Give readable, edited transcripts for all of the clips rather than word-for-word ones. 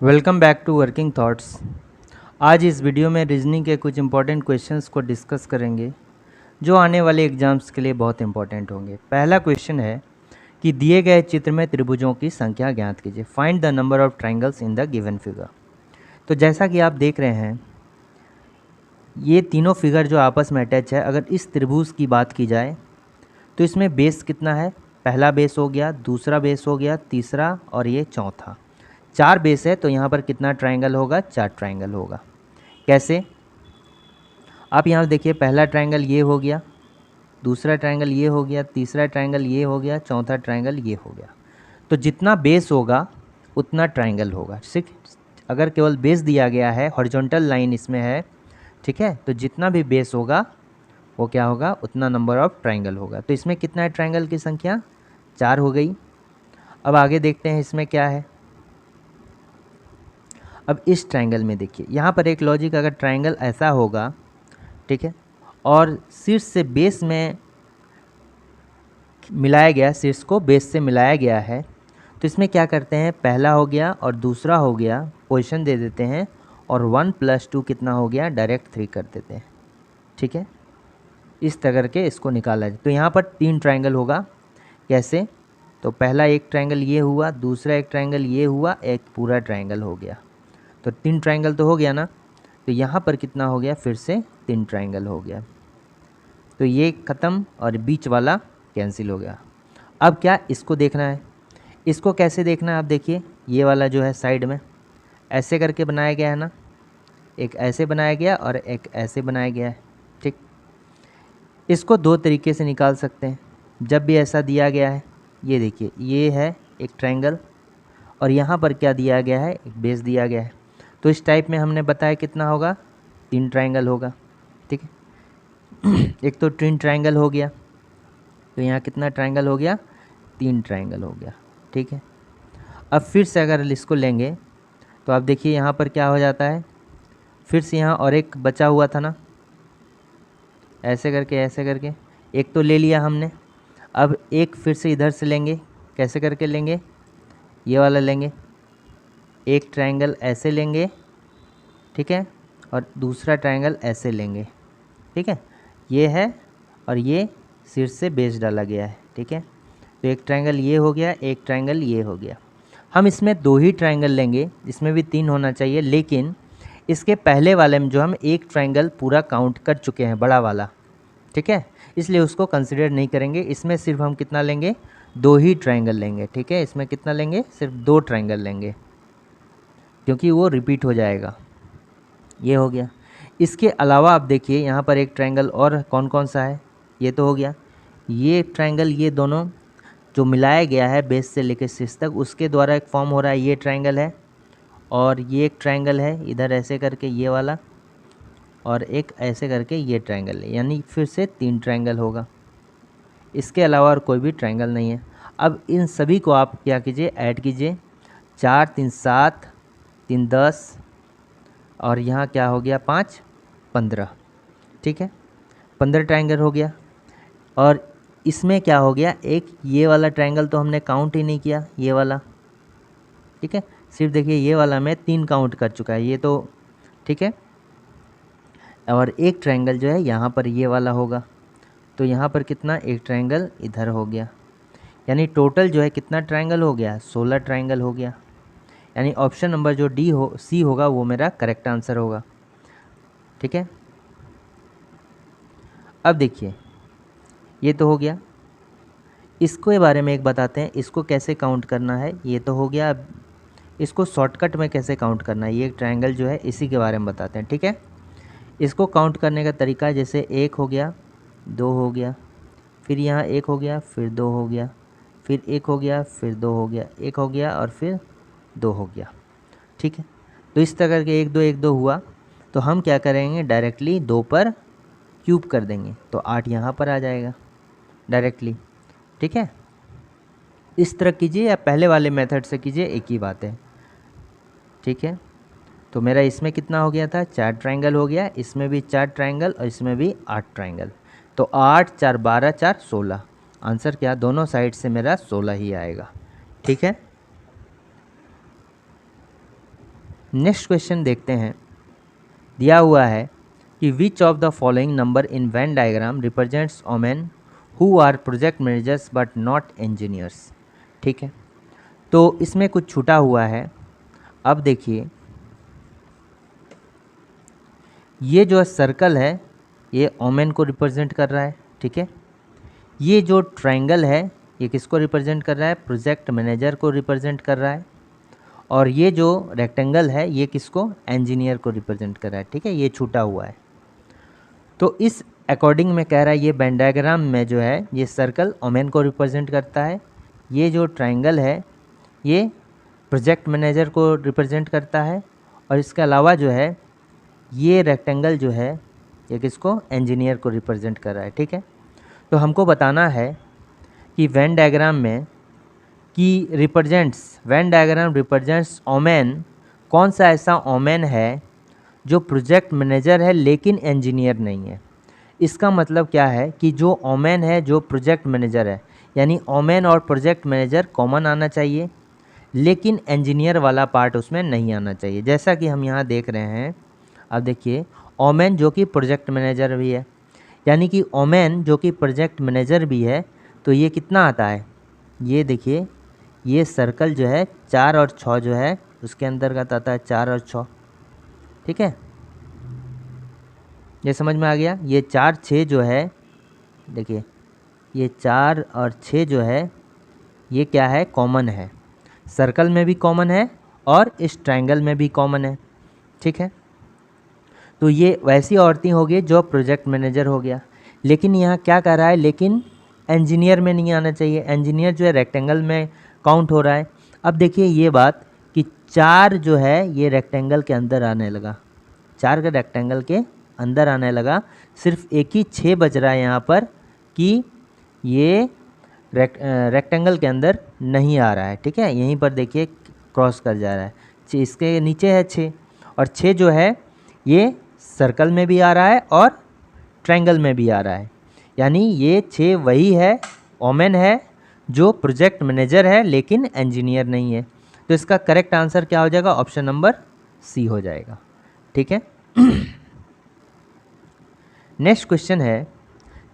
Welcome back to working thoughts. आज इस video में रीजनिंग के कुछ इंपॉर्टेंट क्वेश्चंस को डिस्कस करेंगे जो आने वाले एग्जाम्स के लिए बहुत इंपॉर्टेंट होंगे। पहला क्वेश्चन है कि दिए गए चित्र में त्रिभुजों की संख्या ज्ञात कीजिए। Find the number of triangles in the given figure. तो जैसा कि आप देख रहे हैं, ये तीनों फिगर जो आपस में अटैच है, अगर इस त्रिभुज की बात की जाए तो इसमें बेस कितना है? पहला बेस हो गया, दूसरा बेस हो गया, तीसरा और ये चौथा। 4 बेस है, तो यहाँ पर कितना ट्रायंगल होगा? 4 ट्रायंगल होगा। कैसे? आप यहाँ देखिए, पहला ट्रायंगल ये हो गया, दूसरा ट्रायंगल ये हो गया, तीसरा ट्रायंगल ये हो गया, चौथा ट्रायंगल ये हो गया। तो जितना बेस होगा उतना ट्रायंगल होगा। ठीक, अगर केवल बेस दिया गया है, हॉरिजॉन्टल लाइन इसमें है, ठीक है, तो जितना भी बेस होगा वो क्या होगा? उतना नंबर ऑफ ट्रायंगल होगा। तो इसमें कितना है? ट्रायंगल की संख्या 4 हो गई। अब आगे देखते हैं इसमें क्या है। अब इस ट्रायंगल में देखिए, यहाँ पर एक लॉजिक, अगर ट्रायंगल ऐसा होगा, ठीक है, और शीर्ष से बेस में मिलाया गया, शीर्ष को बेस से मिलाया गया है, तो इसमें क्या करते हैं? पहला हो गया और दूसरा हो गया, पोजीशन दे देते हैं, और 1 + 2 कितना हो गया? डायरेक्ट 3 कर देते हैं। ठीक है, इस तरह करके इसको निकाला जाए। तो यहाँ पर 3 ट्रायंगल होगा। कैसे? तो पहला एक ट्रायंगल ये हुआ, दूसरा एक ट्रायंगल ये हुआ, एक पूरा ट्रायंगल हो गया। तो 3 ट्रायंगल तो हो गया ना। तो यहाँ पर कितना हो गया? फिर से 3 ट्रायंगल हो गया। तो ये ख़त्म और बीच वाला कैंसिल हो गया। अब क्या इसको देखना है? इसको कैसे देखना है? आप देखिए, ये वाला जो है साइड में ऐसे करके बनाया गया है ना, एक ऐसे बनाया गया और एक ऐसे बनाया गया है। ठीक, इसको 2 तरीके से निकाल सकते हैं। जब भी ऐसा दिया गया है, ये देखिए, ये है एक ट्रायंगल और यहाँ पर क्या दिया गया है? एक बेस दिया गया है। तो इस टाइप में हमने बताया कितना होगा? 3 ट्रायंगल होगा। ठीक है, एक तो ट्विन ट्रायंगल हो गया, तो यहाँ कितना ट्रायंगल हो गया? 3 ट्रायंगल हो गया। ठीक है, अब फिर से अगर इसको लेंगे तो आप देखिए यहाँ पर क्या हो जाता है, फिर से यहाँ और एक बचा हुआ था ना, ऐसे करके एक तो ले लिया हमने। अब एक फिर से इधर से लेंगे। कैसे करके लेंगे? ये वाला लेंगे, एक ट्रायंगल ऐसे लेंगे, ठीक है, और दूसरा ट्रायंगल ऐसे लेंगे। ठीक है, ये है और ये शीर्ष से बेस डाला गया है। ठीक है, तो एक ट्रायंगल ये हो गया, एक ट्रायंगल ये हो गया। हम इसमें 2 ही ट्रायंगल लेंगे, इसमें भी 3 होना चाहिए, लेकिन इसके पहले वाले में जो हम एक ट्रायंगल पूरा काउंट कर चुके हैं, बड़ा वाला, ठीक है, इसलिए उसको कंसिडर नहीं करेंगे। इसमें सिर्फ हम कितना लेंगे? 2 ही ट्रायंगल लेंगे। ठीक है, इसमें कितना लेंगे? सिर्फ 2 ट्रायंगल लेंगे, क्योंकि वो रिपीट हो जाएगा। ये हो गया। इसके अलावा आप देखिए, यहाँ पर एक ट्रायंगल और कौन कौन सा है? ये तो हो गया, ये ट्रायंगल, ये दोनों जो मिलाया गया है बेस से लेकर शीर्ष तक, उसके द्वारा एक फॉर्म हो रहा है, ये ट्रायंगल है, और ये एक ट्रायंगल है इधर ऐसे करके ये वाला, और एक ऐसे करके ये ट्रायंगल है, यानी फिर से 3 ट्रायंगल होगा। इसके अलावा और कोई भी ट्रायंगल नहीं है। अब इन सभी को आप क्या कीजिए? ऐड कीजिए। 4 3 7, 3 10, और यहाँ क्या हो गया? 5 15। ठीक है, 15 ट्रायंगल हो गया। और इसमें क्या हो गया? एक ये वाला ट्रायंगल तो हमने काउंट ही नहीं किया, ये वाला। ठीक है, सिर्फ देखिए ये वाला मैं 3 काउंट कर चुका है, ये तो ठीक है। और एक ट्रायंगल जो है यहाँ पर ये वाला होगा, तो यहाँ पर कितना? एक ट्रायंगल इधर हो गया, यानी टोटल जो है कितना ट्रायंगल हो गया? 16 ट्रायंगल हो गया। यानी ऑप्शन नंबर जो सी होगा वो मेरा करेक्ट आंसर होगा। ठीक है, अब देखिए, ये तो हो गया। इसको के बारे में एक बताते हैं, इसको कैसे काउंट करना है। ये तो हो गया, अब इसको शॉर्टकट में कैसे काउंट करना है, ये ट्रायंगल जो है इसी के बारे में बताते हैं। ठीक है, इसको काउंट करने का तरीका, जैसे 1 हो गया, 2 हो गया, फिर यहाँ 1 हो गया, फिर 2 हो गया, फिर 1 हो गया, फिर 2 हो गया, 1 हो गया और फिर 2 हो गया। ठीक है, तो इस तरह करके 1 2 1 2 हुआ, तो हम क्या करेंगे? डायरेक्टली 2 पर क्यूब कर देंगे, तो 8 यहाँ पर आ जाएगा डायरेक्टली। ठीक है, इस तरह कीजिए या पहले वाले मेथड से कीजिए, एक ही बात है। ठीक है, तो मेरा इसमें कितना हो गया था? 4 ट्रायंगल हो गया, इसमें भी 4 ट्रायंगल और इसमें भी 8 ट्रायंगल। तो 8 4 12 4 16, आंसर क्या? दोनों साइड से मेरा 16 ही आएगा। ठीक है, नेक्स्ट क्वेश्चन देखते हैं। दिया हुआ है कि which of the following number in Venn diagram represents women who are project managers but not engineers. ठीक है, तो इसमें कुछ छूटा हुआ है। अब देखिए, ये जो सर्कल है ये वोमेन को रिप्रेजेंट कर रहा है। ठीक है, ये जो ट्रायंगल है ये किसको रिप्रेजेंट कर रहा है? प्रोजेक्ट मैनेजर को रिप्रेजेंट कर रहा है। और ये जो रेक्टेंगल है ये किसको? इंजीनियर को रिप्रेजेंट कर रहा है। ठीक है, ये छूटा हुआ है। तो इस अकॉर्डिंग में कह रहा है ये वेन डायग्राम में जो है ये सर्कल वोमेन को रिप्रेजेंट करता है, ये जो ट्रायंगल है ये प्रोजेक्ट मैनेजर को रिप्रेजेंट करता है, और इसके अलावा जो है ये रेक्टेंगल जो है ये किसको? इंजीनियर को रिप्रेजेंट कर रहा है। ठीक है, तो हमको बताना है कि वेन डायग्राम में कि वेन डायग्राम रिप्रेजेंट्स वोमेन, कौन सा ऐसा वोमेन है जो प्रोजेक्ट मैनेजर है लेकिन इंजीनियर नहीं है। इसका मतलब क्या है कि जो वोमेन है जो प्रोजेक्ट मैनेजर है, यानी वोमेन और प्रोजेक्ट मैनेजर कॉमन आना चाहिए, लेकिन इंजीनियर वाला पार्ट उसमें नहीं आना चाहिए। जैसा कि हम यहाँ देख रहे हैं, अब देखिए वोमेन जो कि प्रोजेक्ट मैनेजर भी है, यानी कि वोमेन जो कि प्रोजेक्ट मैनेजर भी है, तो ये कितना आता है? ये देखिए, ये सर्कल जो है 4 और 6 जो है उसके अंतर्गत आता है, 4 और 6। ठीक है, ये समझ में आ गया। ये 4 6 जो है, देखिए ये 4 और 6 जो है ये क्या है? कॉमन है, सर्कल में भी कॉमन है और इस ट्रायंगल में भी कॉमन है। ठीक है, तो ये वैसी औरतें हो गई जो प्रोजेक्ट मैनेजर हो गया, लेकिन यहाँ क्या कर रहा है? लेकिन इंजीनियर में नहीं आना चाहिए। इंजीनियर जो है रेक्टेंगल में काउंट हो रहा है। अब देखिए ये बात कि 4 जो है ये रेक्टेंगल के अंदर आने लगा, 4 का रेक्टेंगल के अंदर आने लगा, सिर्फ एक ही 6 बच रहा है यहाँ पर कि ये रेक्टेंगल के अंदर नहीं आ रहा है। ठीक है, यहीं पर देखिए क्रॉस कर जा रहा है, इसके नीचे है 6, और 6 जो है ये सर्कल में भी आ रहा है और ट्रायंगल में भी आ रहा है, यानी ये 6 वही है, वोमेन है जो प्रोजेक्ट मैनेजर है लेकिन इंजीनियर नहीं है। तो इसका करेक्ट आंसर क्या हो जाएगा? ऑप्शन नंबर सी हो जाएगा। ठीक है, नेक्स्ट क्वेश्चन है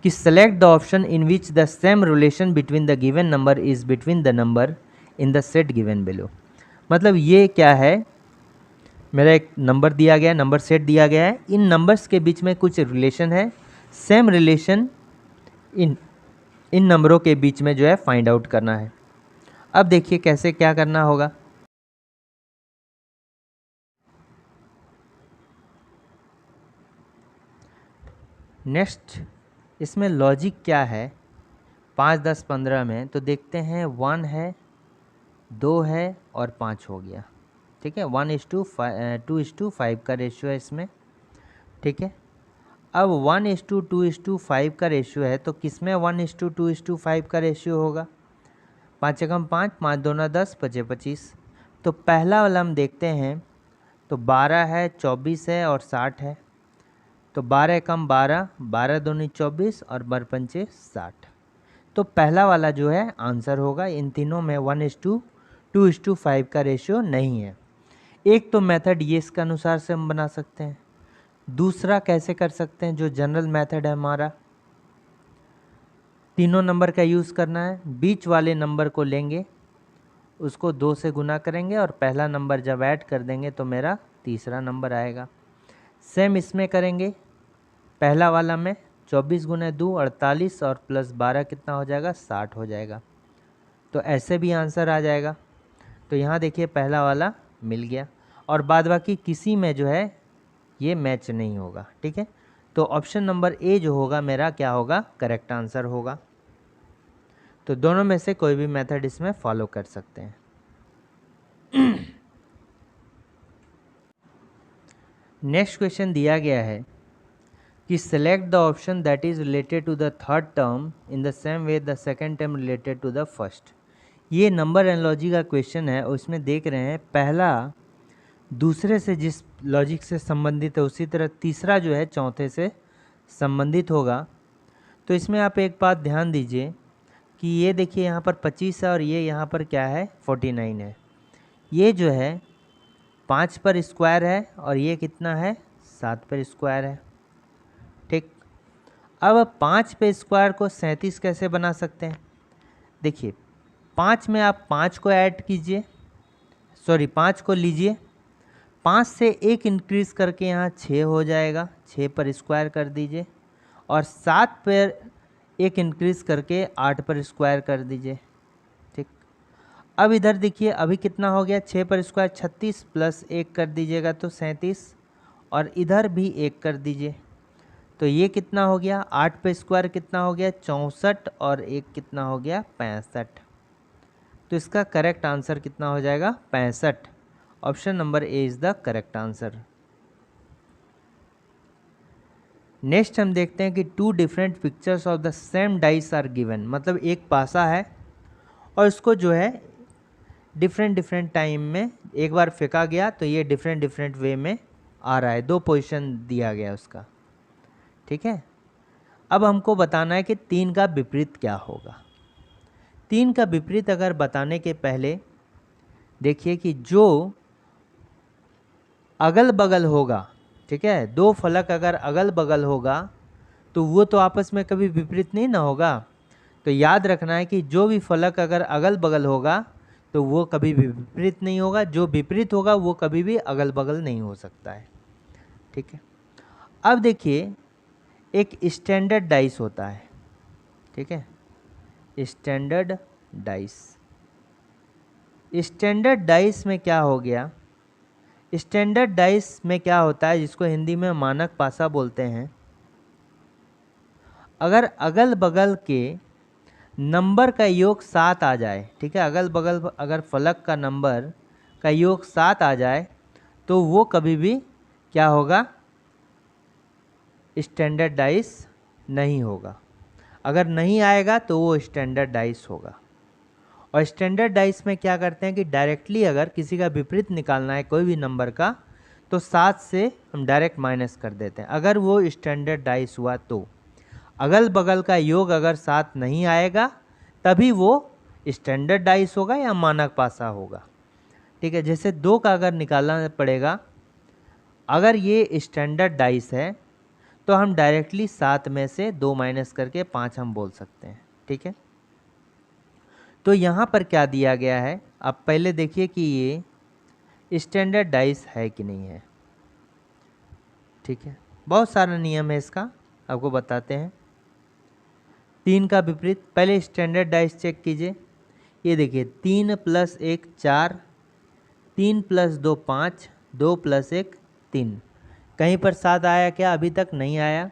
कि select the option in which the same relation between the given number is between the number in the set given below. मतलब ये क्या है? मेरा एक नंबर दिया गया है, नंबर सेट दिया गया है, इन नंबर्स के बीच में कुछ रिलेशन है, सेम रिलेशन इन नंबरों के बीच में जो है फाइंड आउट करना है। अब देखिए कैसे क्या करना होगा। नेक्स्ट इसमें लॉजिक क्या है 5 10 15 में, तो देखते हैं 1 है, 2 है और 5 हो गया। ठीक है, 1:2:5 का रेशियो है इसमें। ठीक है, अब 1:2:5 का रेशियो है, तो किस में 1:2:5 का रेशियो होगा? 5 एकम 5, 5 दूना 10, 5 25। तो पहला वाला हम देखते हैं, तो 12 है, 24 है और 60 है। तो 12 एकम 12, 12 दूनी 24 और 12 पंचे 60। तो पहला वाला जो है आंसर होगा। इन तीनों में 1:2:5 का रेशियो नहीं है। एक तो मेथड ये इसके अनुसार से हम बना सकते हैं, दूसरा कैसे कर सकते हैं, जो जनरल मेथड है हमारा, तीनों नंबर का यूज़ करना है, बीच वाले नंबर को लेंगे, उसको 2 से गुना करेंगे और पहला नंबर जब ऐड कर देंगे तो मेरा तीसरा नंबर आएगा। सेम इसमें करेंगे, पहला वाला में 24 गुने 2 48 और प्लस 12 कितना हो जाएगा? 60 हो जाएगा। तो ऐसे भी आंसर आ जाएगा। तो यहाँ देखिए पहला वाला मिल गया, और बाद बाकी किसी में जो है ये मैच नहीं होगा। ठीक है, तो ऑप्शन नंबर ए जो होगा मेरा क्या होगा? करेक्ट आंसर होगा। तो दोनों में से कोई भी मेथड इसमें फॉलो कर सकते हैं। नेक्स्ट क्वेश्चन दिया गया है कि select the option that is related to the third term in the same way the second term related to the first. ये नंबर एनालॉजी का क्वेश्चन है, उसमें देख रहे हैं पहला दूसरे से जिस लॉजिक से संबंधित है उसी तरह तीसरा जो है चौथे से संबंधित होगा। तो इसमें आप एक बात ध्यान दीजिए कि ये देखिए यहाँ पर 25 है और ये यहाँ पर क्या है? 49 है। ये जो है 5 पर स्क्वायर है और ये कितना है 7 पर स्क्वायर है। ठीक, अब 5 पे स्क्वायर को 37 कैसे बना सकते हैं? देखिए 5 में आप 5 को ऐड कीजिए, सॉरी 5 को लीजिए, 5 से 1 इंक्रीज़ करके यहाँ 6 हो जाएगा, 6 पर स्क्वायर कर दीजिए, और 7 पर 1 इंक्रीज़ करके 8 पर स्क्वायर कर दीजिए। ठीक, अब इधर देखिए अभी कितना हो गया, 6 पर स्क्वायर 36 प्लस 1 कर दीजिएगा तो 37, और इधर भी 1 कर दीजिए तो ये कितना हो गया, 8 पे स्क्वायर कितना हो गया 64, और 1 कितना हो गया 65। तो इसका करेक्ट आंसर कितना हो जाएगा 65। Option number A is the correct answer. Next हम देखते हैं कि 2 different pictures of the same dice are given, मतलब एक पासा है और इसको जो है डिफरेंट टाइम में एक बार फेंका गया तो ये डिफरेंट वे में आ रहा है, 2 पोजीशन दिया गया उसका। ठीक है, अब हमको बताना है कि 3 का विपरीत क्या होगा। 3 का विपरीत अगर बताने के पहले देखिए कि जो अगल बगल होगा, ठीक है, 2 फलक अगर अगल बगल होगा तो वो तो आपस में कभी विपरीत नहीं ना होगा। तो याद रखना है कि जो भी फलक अगर अगल बगल होगा तो वो कभी भी विपरीत नहीं होगा, जो विपरीत होगा वो कभी भी अगल बगल नहीं हो सकता है। ठीक है, अब देखिए एक स्टैंडर्ड डाइस होता है, ठीक है, स्टैंडर्ड डाइस। स्टैंडर्ड डाइस में क्या हो गया, स्टैंडर्ड डाइस में क्या होता है जिसको हिंदी में मानक पासा बोलते हैं, अगर अगल बगल के नंबर का योग 7 आ जाए, ठीक है, अगल बगल अगर फलक का नंबर का योग 7 आ जाए तो वो कभी भी क्या होगा, स्टैंडर्ड डाइस नहीं होगा। अगर नहीं आएगा तो वो स्टैंडर्ड डाइस होगा। और स्टैंडर्ड डाइस में क्या करते हैं कि डायरेक्टली अगर किसी का विपरीत निकालना है कोई भी नंबर का तो 7 से हम डायरेक्ट माइनस कर देते हैं। अगर वो स्टैंडर्ड डाइस हुआ तो अगल बगल का योग अगर 7 नहीं आएगा तभी वो स्टैंडर्ड डाइस होगा या मानक पासा होगा। ठीक है, जैसे 2 का अगर निकालना पड़ेगा, अगर ये स्टैंडर्ड डाइस है तो हम डायरेक्टली 7 में से 2 माइनस करके 5 हम बोल सकते हैं। ठीक है, तो यहाँ पर क्या दिया गया है, आप पहले देखिए कि ये स्टैंडर्ड डाइस है कि नहीं है। ठीक है, बहुत सारा नियम है इसका, आपको बताते हैं। 3 का विपरीत, पहले स्टैंडर्ड डाइस चेक कीजिए। ये देखिए 3 + 1 4, 3 + 2 5, 2 + 1 3। कहीं पर 7 आया क्या? अभी तक नहीं आया।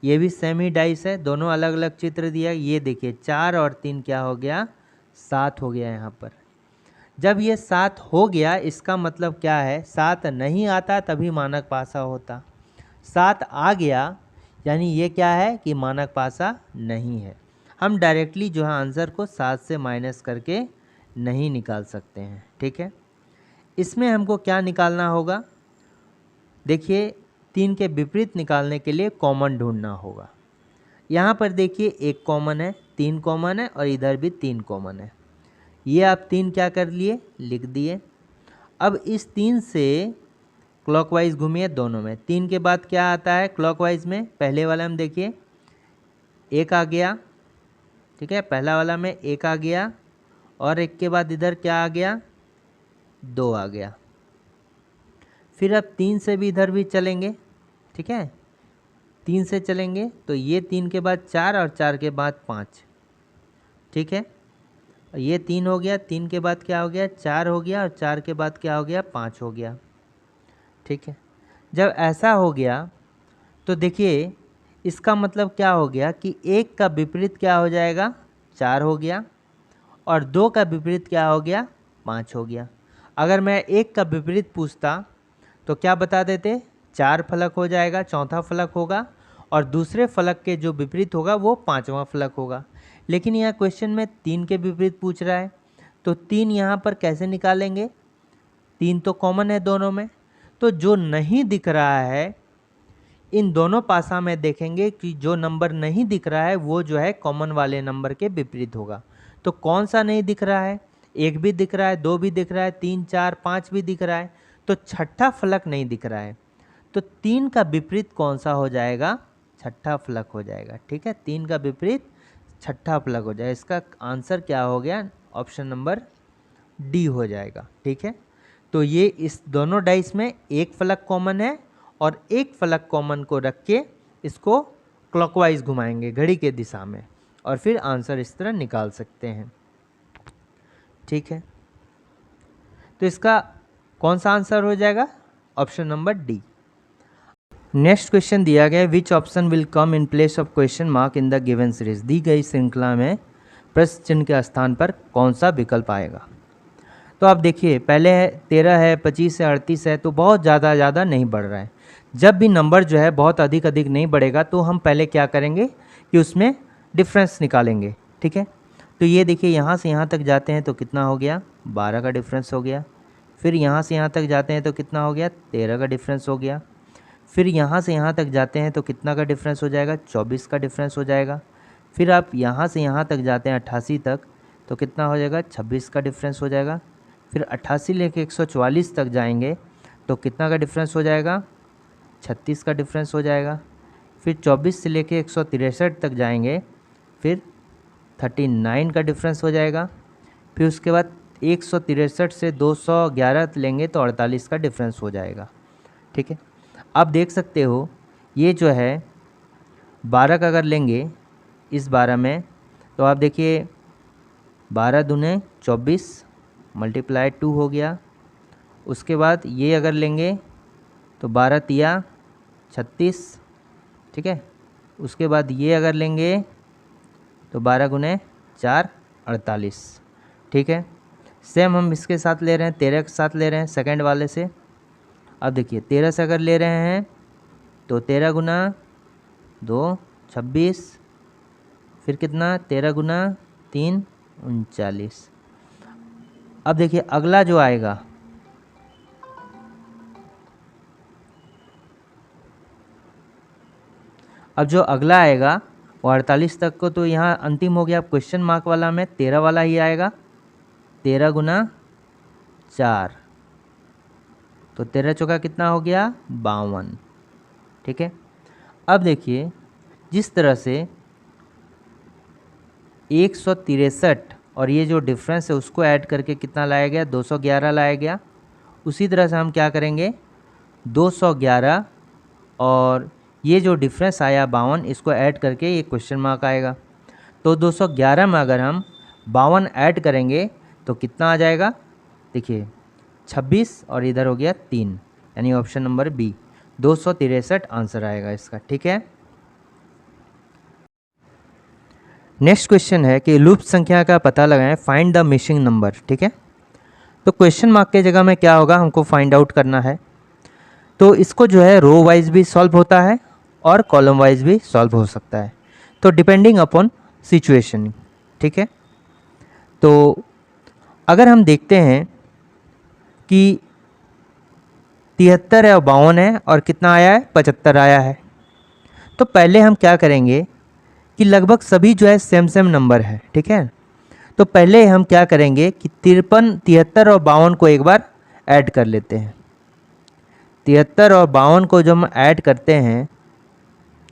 ये भी सेम ही डाइस है, दोनों अलग अलग चित्र दिया। ये देखिए 4 और 3 क्या हो गया, 7 हो गया यहाँ पर। जब ये 7 हो गया इसका मतलब क्या है, 7 नहीं आता तभी मानक पासा होता, 7 आ गया यानी ये क्या है कि मानक पासा नहीं है। हम डायरेक्टली जो है आंसर को 7 से माइनस करके नहीं निकाल सकते हैं। ठीक है, इसमें हमको क्या निकालना होगा, देखिए 3 के विपरीत निकालने के लिए कॉमन ढूंढना होगा। यहाँ पर देखिए 1 कॉमन है, 3 कॉमन है और इधर भी 3 कॉमन है। ये आप 3 क्या कर लिए, लिख दिए। अब इस 3 से क्लॉकवाइज घूमिए दोनों में। 3 के बाद क्या आता है क्लॉकवाइज में, पहले वाला में देखिए 1 आ गया, ठीक है, पहला वाला में 1 आ गया और 1 के बाद इधर क्या आ गया, 2 आ गया। फिर अब 3 से भी इधर भी चलेंगे, ठीक है, 3 से चलेंगे तो ये 3 के बाद 4 और 4 के बाद 5, ठीक है, ये 3 हो गया, 3 के बाद क्या हो गया, 4 हो गया और 4 के बाद क्या हो गया, 5 हो गया। ठीक है, जब ऐसा हो गया तो देखिए इसका मतलब क्या हो गया कि 1 का विपरीत क्या हो जाएगा, 4 हो गया, और 2 का विपरीत क्या हो गया, 5 हो गया। अगर मैं 1 का विपरीत पूछता तो क्या बता देते, 4 फलक हो जाएगा, चौथा फलक होगा, और दूसरे फलक के जो विपरीत होगा वो 5वां फलक होगा। लेकिन यहाँ क्वेश्चन में 3 के विपरीत पूछ रहा है तो 3 यहाँ पर कैसे निकालेंगे, 3 तो कॉमन है दोनों में, तो जो नहीं दिख रहा है इन दोनों पासा में देखेंगे कि जो नंबर नहीं दिख रहा है वो जो है कॉमन वाले नंबर के विपरीत होगा। तो कौन सा नहीं दिख रहा है, 1 भी दिख रहा है, 2 भी दिख रहा है, 3 4 5 भी दिख रहा है, तो छठा फलक नहीं दिख रहा है, तो 3 का विपरीत कौन सा हो जाएगा? छठा फलक हो जाएगा। ठीक है, 3 का विपरीत छठा फलक हो जाएगा। इसका आंसर क्या हो गया? ऑप्शन नंबर डी हो जाएगा। ठीक है, तो ये इस दोनों डाइस में एक फलक कॉमन है और एक फलक कॉमन को रख के इसको क्लॉकवाइज घुमाएंगे घड़ी के दिशा में, और फिर आंसर इस तरह निकाल सकते हैं। ठीक है, तो इसका कौन सा आंसर हो जाएगा? Option number D. Next question दिया गया, which option will come in place of question mark in the given series. दी गई श्रृंखला में प्रश्न चिन्ह के स्थान पर कौन सा विकल्प आएगा? तो आप देखिए, पहले है 13 है, 25 है, 38 है, तो बहुत ज़्यादा नहीं बढ़ रहा है। जब भी नंबर जो है बहुत अधिक नहीं बढ़ेगा तो हम पहले क्या करेंगे कि उसमें डिफरेंस निकालेंगे। ठीक है, तो ये देखिए यहाँ से यहाँ तक जाते हैं तो कितना हो गया? 12 का डिफरेंस हो गया। फिर यहाँ से यहाँ तक जाते हैं तो कितना हो गया? 13 का डिफरेंस हो गया। फिर यहाँ से यहाँ तक जाते हैं तो कितना का डिफरेंस हो जाएगा? 24 का डिफरेंस हो जाएगा। फिर आप यहाँ से यहाँ तक जाते हैं 88 तक तो कितना हो जाएगा? 26 का डिफरेंस हो जाएगा। फिर 88 लेके 144 तक जाएंगे तो कितना का डिफरेंस हो जाएगा? 36 का डिफरेंस हो जाएगा। फिर 24 से लेके 163 तक जाएंगे, फिर 39 का डिफरेंस हो जाएगा। फिर उसके बाद 163 से 211 लेंगे तो 48 का डिफरेंस हो जाएगा। ठीक है, आप देख सकते हो ये जो है 12 का अगर लेंगे इस 12 में तो आप देखिए 12 दूने 24 मल्टीप्लाई 2 हो गया। उसके बाद ये अगर लेंगे तो 12 तिया 36। ठीक है, उसके बाद ये अगर लेंगे तो 12 गुने 4 48। ठीक है, सेम हम इसके साथ ले रहे हैं, 13 के साथ ले रहे हैं सेकंड वाले से। अब देखिए 13 से अगर ले रहे हैं तो 13 गुना 2 26, फिर कितना? 13 गुना 3 39। अब देखिए अगला जो आएगा जो अगला आएगा वो 48 तक को तो यहाँ अंतिम हो गया। क्वेश्चन मार्क वाला में 13 वाला ही आएगा, 13 गुना 4 तो 13 चौका कितना हो गया? 52। ठीक है, अब देखिए जिस तरह से 163 और ये जो डिफरेंस है उसको ऐड करके कितना लाया गया? 211 लाया गया। उसी तरह से हम क्या करेंगे? 211 और ये जो डिफरेंस आया 52, इसको ऐड करके ये क्वेश्चन मार्क आएगा। तो 211 में अगर हम 52 ऐड करेंगे तो कितना आ जाएगा? देखिए 26 और इधर हो गया 3, यानी ऑप्शन नंबर बी 263 आंसर आएगा इसका। ठीक है, नेक्स्ट क्वेश्चन है कि लूप संख्या का पता लगाएं, फाइंड द मिसिंग नंबर। ठीक है, तो क्वेश्चन मार्क के जगह में क्या होगा? हमको फाइंड आउट करना है। तो इसको जो है रो वाइज भी सॉल्व होता है और कॉलम वाइज भी सॉल्व हो सकता है, तो डिपेंडिंग अपॉन सिचुएशन। ठीक है, तो अगर हम देखते हैं कि 73 है और 52 है और कितना आया है? 75 आया है। तो पहले हम क्या करेंगे कि लगभग सभी जो है सेम नंबर है। ठीक है, तो पहले हम क्या करेंगे कि 73 और 52 को एक बार ऐड कर लेते हैं। 73 और 52 को जब हम ऐड करते हैं,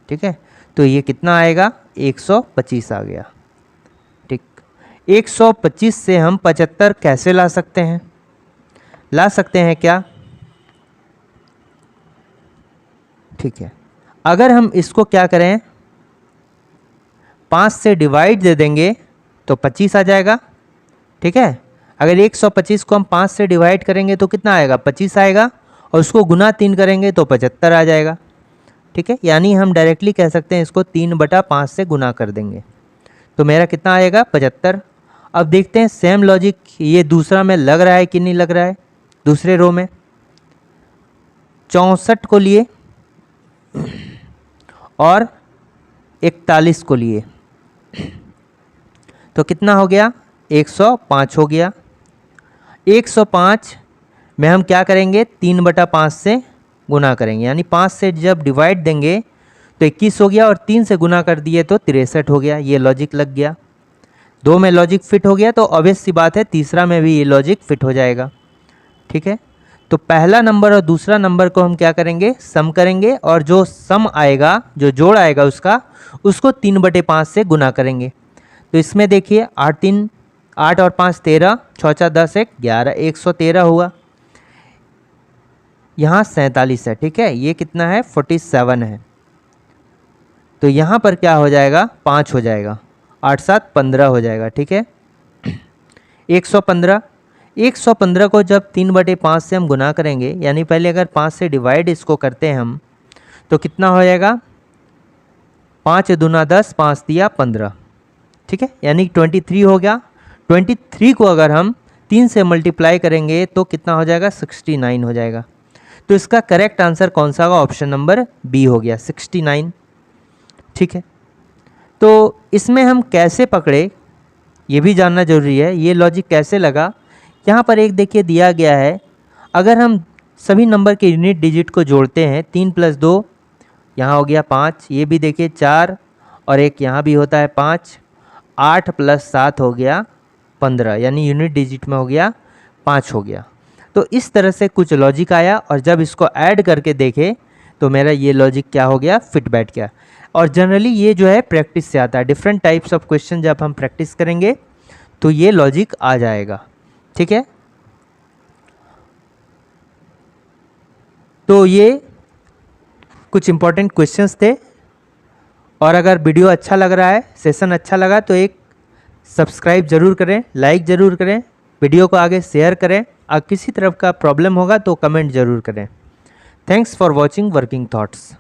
ठीक है, तो ये कितना आएगा? 125 आ गया। ठीक, 125 से हम 75 कैसे ला सकते हैं? ला सकते हैं क्या? ठीक है, अगर हम इसको क्या करें 5 से डिवाइड दे देंगे तो 25 आ जाएगा। ठीक है, अगर 125 को हम 5 से डिवाइड करेंगे तो कितना आएगा? 25 आएगा, और उसको गुना 3 करेंगे तो 75 आ जाएगा। ठीक है, यानी हम डायरेक्टली कह सकते हैं इसको 3/5 से गुना कर देंगे तो मेरा कितना आएगा? 75। अब देखते हैं सेम लॉजिक ये दूसरा में लग रहा है कि नहीं लग रहा है। दूसरे रो में 64 को लिए और 41 को लिए तो कितना हो गया? 105 हो गया। 105 में हम क्या करेंगे? 3/5 से गुना करेंगे, यानी 5 से जब डिवाइड देंगे तो 21 हो गया और 3 से गुना कर दिए तो 63 हो गया। ये लॉजिक लग गया, 2 में लॉजिक फिट हो गया, तो ऑब्वियस सी बात है तीसरा में भी ये लॉजिक फिट हो जाएगा। ठीक है, तो पहला नंबर और दूसरा नंबर को हम क्या करेंगे, सम करेंगे, और जो सम आएगा, जो जोड़ आएगा उसको 3/5 से गुना करेंगे। तो इसमें देखिए 8 और 5 13, 6 4 10 1 11, 113 हुआ। यहाँ 47 है, ठीक है, ये कितना है 47 है। तो यहाँ पर क्या हो जाएगा, 5 हो जाएगा, 8 7 15 हो जाएगा, ठीक है। 115 को जब 3/5 से हम गुना करेंगे, यानी पहले अगर 5 से डिवाइड इसको करते हैं हम, तो कितना हो जाएगा, 5 दूना 10, 5 दिया 15, ठीक है, यानी 23 हो गया। 23 को अगर हम 3 से मल्टीप्लाई करेंगे तो कितना हो जाएगा, 69 हो जाएगा। तो इसका करेक्ट आंसर कौन सा होगा, ऑप्शन नंबर बी हो गया, 69, ठीक है। तो इसमें हम कैसे पकड़े ये भी जानना जरूरी है, ये लॉजिक कैसे लगा। यहाँ पर एक देखिए दिया गया है, अगर हम सभी नंबर के यूनिट डिजिट को जोड़ते हैं, 3 + 2 यहाँ हो गया 5, ये भी देखिए 4 और एक यहाँ भी होता है 5, 8 + 7 हो गया 15, यानी यूनिट डिजिट में हो गया 5 हो गया। तो इस तरह से कुछ लॉजिक आया, और जब इसको ऐड करके देखे तो मेरा ये लॉजिक क्या हो गया, फिट बैठ गया। और जनरली ये जो है प्रैक्टिस से आता है, डिफरेंट टाइप्स ऑफ क्वेश्चन जब हम प्रैक्टिस करेंगे तो ये लॉजिक आ जाएगा, ठीक है। तो ये कुछ इंपॉर्टेंट क्वेश्चंस थे, और अगर वीडियो अच्छा लग रहा है, सेशन अच्छा लगा, तो एक सब्सक्राइब ज़रूर करें, लाइक ज़रूर करें, वीडियो को आगे शेयर करें। किसी तरफ का प्रॉब्लम होगा तो कमेंट ज़रूर करें। Thanks for watching working thoughts.